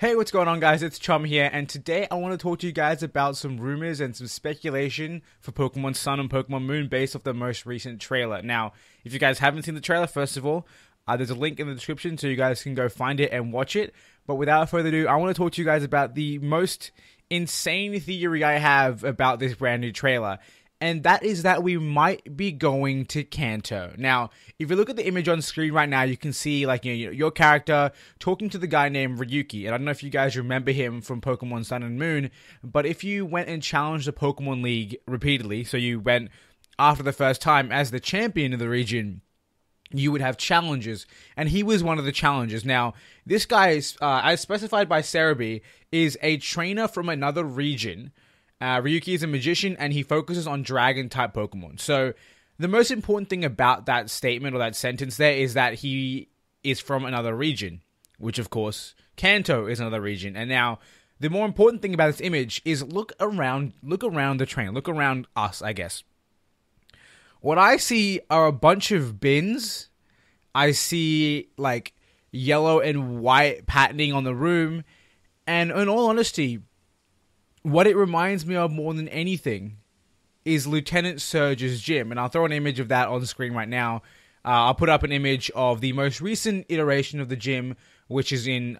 Hey, what's going on, guys? It's Chum here, and today I want to talk to you guys about some rumors and some speculation for Pokemon Sun and Pokemon Moon based off the most recent trailer. Now, if you guys haven't seen the trailer, first of all, there's a link in the description so you guys can go find it and watch it. But without further ado, I want to talk to you guys about the most insane theory I have about this brand new trailer. And that is that we might be going to Kanto. Now, if you look at the image on screen right now, you can see like your character talking to the guy named Ryuki. And I don't know if you guys remember him from Pokemon Sun and Moon, but if you went and challenged the Pokemon League repeatedly, so you went after the first time as the champion of the region, you would have challenges, and he was one of the challenges. Now, this guy, is, as specified by Cerebi, is a trainer from another region. Ryuki is a magician, and he focuses on dragon-type Pokemon. So, the most important thing about that statement or that sentence there is that he is from another region, which, of course, Kanto is another region. And now, the more important thing about this image is look around the train, look around us, I guess. What I see are a bunch of bins. I see, like, yellow and white patterning on the room. And in all honesty, what it reminds me of more than anything is Lieutenant Surge's gym. And I'll throw an image of that on screen right now. I'll put up an image of the most recent iteration of the gym, which is in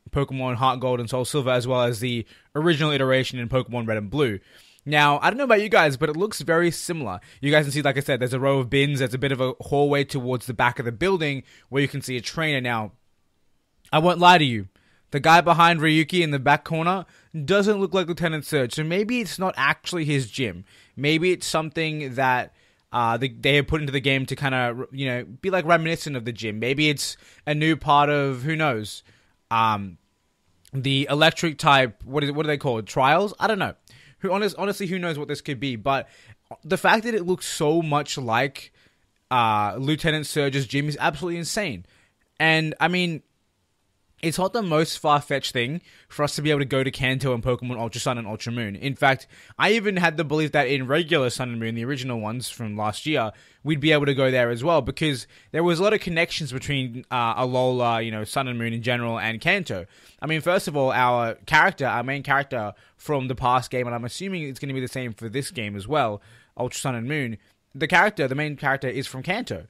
Pokemon Heart Gold and Soul Silver, as well as the original iteration in Pokemon Red and Blue. Now, I don't know about you guys, but it looks very similar. You guys can see, like I said, there's a row of bins. There's a bit of a hallway towards the back of the building where you can see a trainer. Now, I won't lie to you. The guy behind Ryuki in the back corner doesn't look like Lieutenant Surge. So maybe it's not actually his gym. Maybe it's something that they have put into the game to kind of, be like reminiscent of the gym. Maybe it's a new part of, who knows, the electric type, what are they called? Trials? I don't know. Honestly, who knows what this could be? But the fact that it looks so much like Lieutenant Surge's gym is absolutely insane. And, I mean, it's not the most far-fetched thing for us to be able to go to Kanto and Pokemon Ultra Sun and Ultra Moon. In fact, I even had the belief that in regular Sun and Moon, the original ones from last year, we'd be able to go there as well, because there was a lot of connections between Alola, Sun and Moon in general, and Kanto. I mean, first of all, our main character from the past game, and I'm assuming it's going to be the same for this game as well, Ultra Sun and Moon, the main character is from Kanto.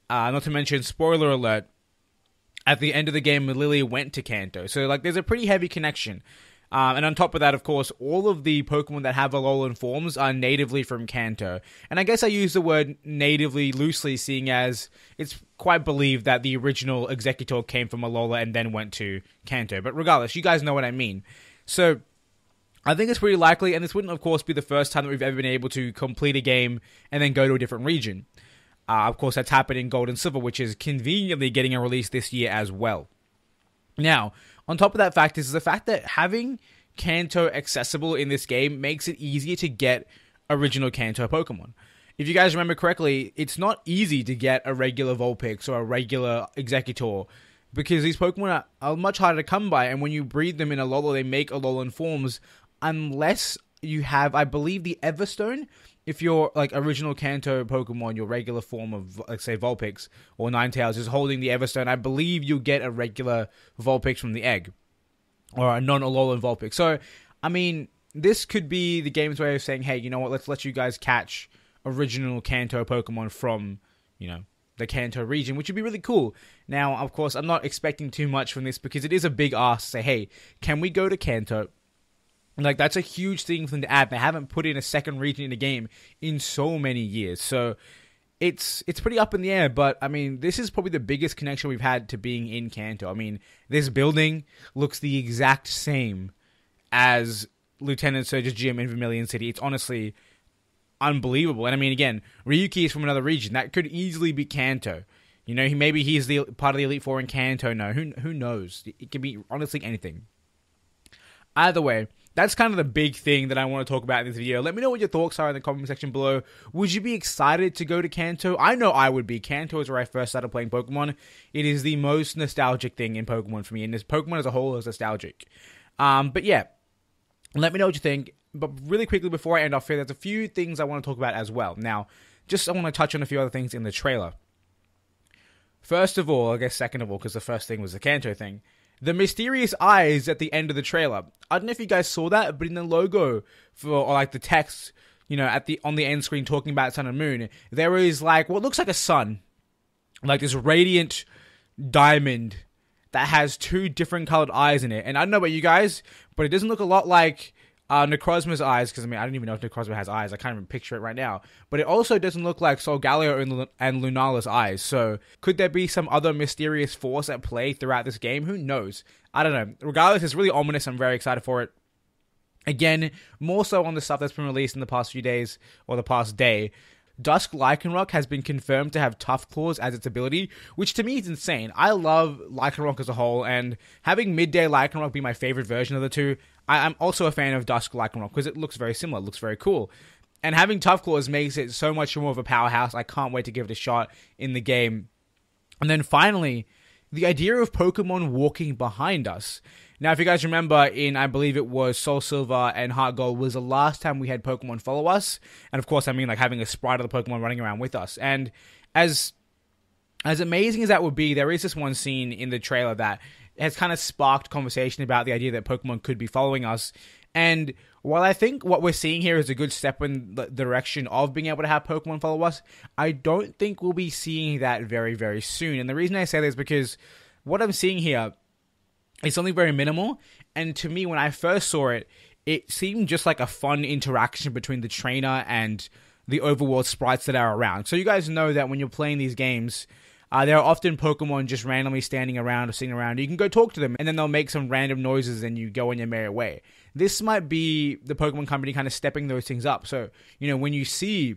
Not to mention, spoiler alert, at the end of the game, Lily went to Kanto. So, there's a pretty heavy connection. And on top of that, of course, all of the Pokemon that have Alolan forms are natively from Kanto. And I guess I use the word natively loosely, seeing as it's quite believed that the original Executor came from Alola and then went to Kanto. But regardless, you guys know what I mean. So, I think it's pretty likely, and this wouldn't, of course, be the first time that we've ever been able to complete a game and then go to a different region. Of course, that's happened in Gold and Silver, which is conveniently getting a release this year as well. Now, on top of that fact is the fact that having Kanto accessible in this game makes it easier to get original Kanto Pokemon. If you guys remember correctly, it's not easy to get a regular Vulpix or a regular Executor, because these Pokemon are much harder to come by, and when you breed them in Alola, they make Alolan forms, unless you have, I believe, the Everstone. If your original Kanto Pokemon, your regular form of, say, Vulpix or Ninetales is holding the Everstone, I believe you'll get a regular Vulpix from the egg, or a non-Alolan Vulpix. So, I mean, this could be the game's way of saying, hey, you know what, let's let you guys catch original Kanto Pokemon from, the Kanto region, which would be really cool. Now, of course, I'm not expecting too much from this, because it is a big ask to say, hey, can we go to Kanto? That's a huge thing for them to add. They haven't put in a second region in the game in so many years. So it's pretty up in the air. But, I mean, this is probably the biggest connection we've had to being in Kanto. I mean, this building looks the exact same as Lieutenant Surge's gym in Vermilion City. It's honestly unbelievable. And, I mean, again, Ryuki is from another region. That could easily be Kanto. Maybe he's the part of the Elite Four in Kanto. No, who knows? It could be, honestly, anything. Either way, that's kind of the big thing that I want to talk about in this video. Let me know what your thoughts are in the comment section below. Would you be excited to go to Kanto? I know I would be. Kanto is where I first started playing Pokemon. It is the most nostalgic thing in Pokemon for me, and this Pokemon as a whole is nostalgic. But yeah, let me know what you think. But really quickly before I end off here, there's a few things I want to talk about as well. Now, I want to touch on a few other things in the trailer. First of all, I guess second of all, because the first thing was the Kanto thing. the mysterious eyes at the end of the trailer. I don't know if you guys saw that, but in the logo or like the text, you know, on the end screen talking about Sun and Moon, there is like what looks like a sun, like this radiant diamond that has 2 different colored eyes in it. And I don't know about you guys, but it doesn't look a lot like Necrozma's eyes, because I mean, I don't even know if Necrozma has eyes. I can't even picture it right now. But it also doesn't look like Solgaleo and Lunala's eyes. So could there be some other mysterious force at play throughout this game? Who knows? I don't know. Regardless, it's really ominous. I'm very excited for it. Again, more so on the stuff that's been released in the past few days, or the past day. Dusk Lycanroc has been confirmed to have Tough Claws as its ability, which to me is insane. I love Lycanroc as a whole, and having Midday Lycanroc be my favorite version of the two, I'm also a fan of Dusk Lycanroc because it looks very similar, it looks very cool. And having Tough Claws makes it so much more of a powerhouse. I can't wait to give it a shot in the game. And then finally, the idea of Pokemon walking behind us. Now, if you guys remember, in, I believe it was Soul Silver and Heart Gold, was the last time we had Pokemon follow us. And of course, I mean, like, having a sprite of the Pokemon running around with us. And as amazing as that would be, there is this one scene in the trailer that has kind of sparked conversation about the idea that Pokemon could be following us. And while I think what we're seeing here is a good step in the direction of being able to have Pokemon follow us, I don't think we'll be seeing that very, very soon. And the reason I say that is because what I'm seeing here, it's only very minimal, and to me, when I first saw it, it seemed just like a fun interaction between the trainer and the overworld sprites that are around. So you guys know that when you're playing these games, there are often Pokemon just randomly standing around or sitting around. You can go talk to them, and then they'll make some random noises, and you go on your merry way. This might be the Pokemon Company kind of stepping those things up. So, you know, when you see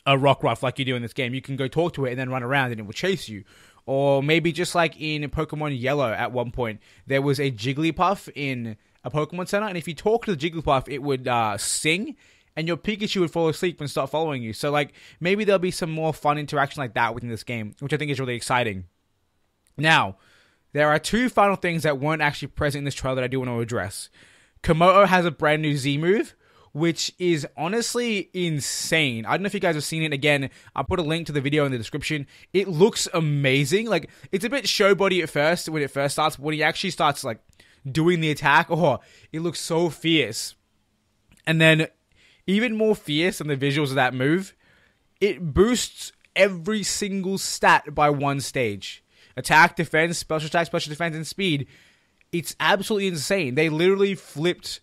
a Rockruff like you do in this game, you can go talk to it and then run around, and it will chase you. Or maybe just like in Pokemon Yellow at one point, there was a Jigglypuff in a Pokemon Center, and if you talk to the Jigglypuff, it would sing, and your Pikachu would fall asleep and start following you. So, like, maybe there'll be some more fun interaction like that within this game, which I think is really exciting. Now, there are 2 final things that weren't actually present in this trailer that I do want to address. Kommo-o has a brand new Z move, which is honestly insane. I don't know if you guys have seen it. Again, I'll put a link to the video in the description. It looks amazing. Like, it's a bit showbody at first when it first starts, but when he actually starts, like, doing the attack, oh, it looks so fierce. And then, even more fierce than the visuals of that move, it boosts every single stat by 1 stage. Attack, defense, special attack, special defense, and speed. It's absolutely insane. They literally flipped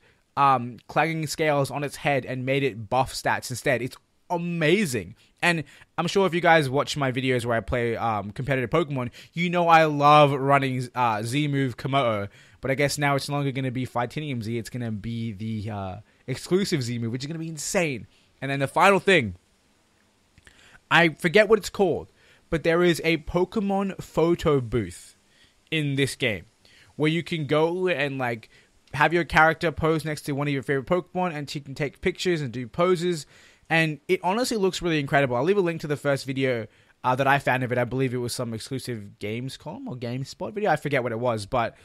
clanging scales on its head and made it buff stats instead. It's amazing. And I'm sure if you guys watch my videos where I play competitive Pokemon, you know I love running Z move Kommo-o. But I guess now it's no longer going to be Fightinium Z. It's going to be the exclusive Z move, which is going to be insane. And then the final thing, I forget what it's called, but there is a Pokemon photo booth in this game where you can go and, like, have your character pose next to one of your favorite Pokemon, and you can take pictures and do poses, and it honestly looks really incredible. I'll leave a link to the first video that I found of it. I believe it was some exclusive Gamescom or GameSpot video. I forget what it was, but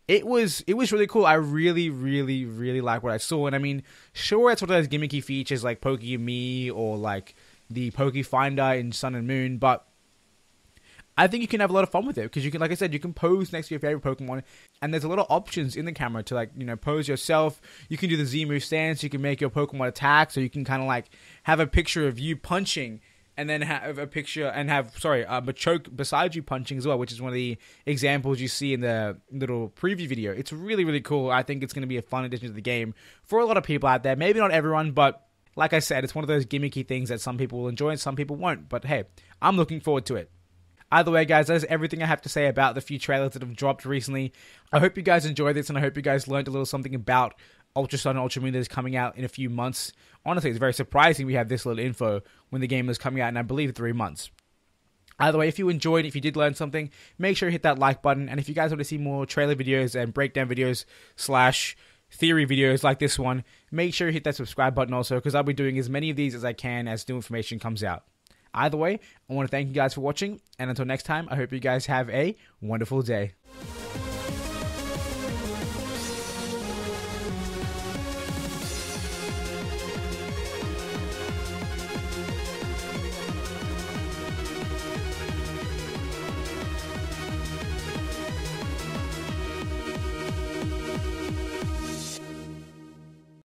it was really cool. I really, really, really like what I saw, and I mean, sure, it's one of those gimmicky features like Poke-Me or like the Poke Finder in Sun and Moon, but I think you can have a lot of fun with it because you can, like I said, you can pose next to your favorite Pokemon, and there's a lot of options in the camera to, like, you know, pose yourself. You can do the Z move stance. You can make your Pokemon attack, so you can kind of like have a picture of you punching, and then have a picture and have Machoke beside you punching as well, which is one of the examples you see in the little preview video. It's really, really cool. I think it's going to be a fun addition to the game for a lot of people out there. Maybe not everyone, but like I said, it's one of those gimmicky things that some people will enjoy and some people won't. But hey, I'm looking forward to it. Either way, guys, that's everything I have to say about the few trailers that have dropped recently. I hope you guys enjoyed this, and I hope you guys learned a little something about Ultra Sun and Ultra Moon that is coming out in a few months. Honestly, it's very surprising we have this little info when the game is coming out in, I believe, 3 months. Either way, if you enjoyed, if you did learn something, make sure you hit that like button. And if you guys want to see more trailer videos and breakdown videos / theory videos like this one, make sure you hit that subscribe button also, because I'll be doing as many of these as I can as new information comes out. Either way, I want to thank you guys for watching, and until next time, I hope you guys have a wonderful day.